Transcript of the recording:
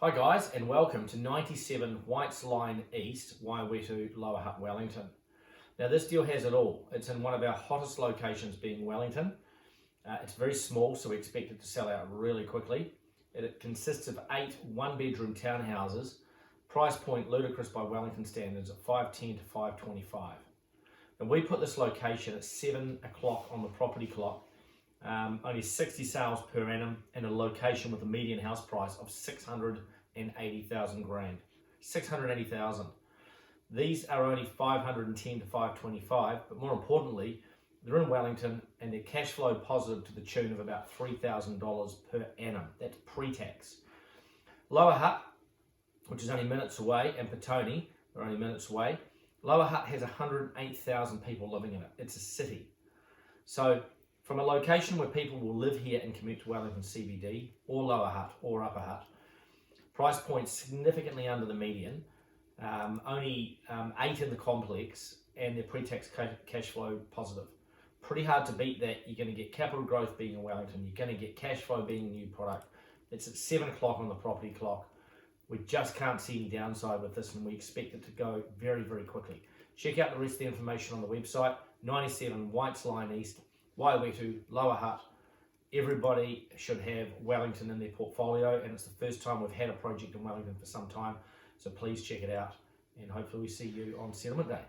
Hi guys, and welcome to 97 Whites Line East, Waiwhetu, Lower Hutt, Wellington. Now this deal has it all. It's in one of our hottest locations, being Wellington. It's very small, so we expect it to sell out really quickly. It consists of 8 one-bedroom townhouses, price point ludicrous by Wellington standards at $510 to $525. And we put this location at 7 o'clock on the property clock. Only 60 sales per annum in a location with a median house price of 680,000 grand. 680,000. These are only 510 to 525, but more importantly, they're in Wellington and they're cash flow positive to the tune of about $3,000 per annum. That's pre-tax. Lower Hutt, which is only minutes away, and Petone, they're only minutes away. Lower Hutt has 108,000 people living in it. It's a city. So from a location where people will live here and commute to Wellington CBD, or Lower Hutt, or Upper Hutt, price point significantly under the median, only 8 in the complex, and they're pre-tax cash flow positive. Pretty hard to beat that. You're going to get capital growth being in Wellington. You're going to get cash flow being a new product. It's at 7 o'clock on the property clock. We just can't see any downside with this, and we expect it to go very, very quickly. Check out the rest of the information on the website. 97 Whites Line East, Waiwhetu, Lower Hutt. Everybody should have Wellington in their portfolio, and it's the first time we've had a project in Wellington for some time. So please check it out, and hopefully we see you on settlement day.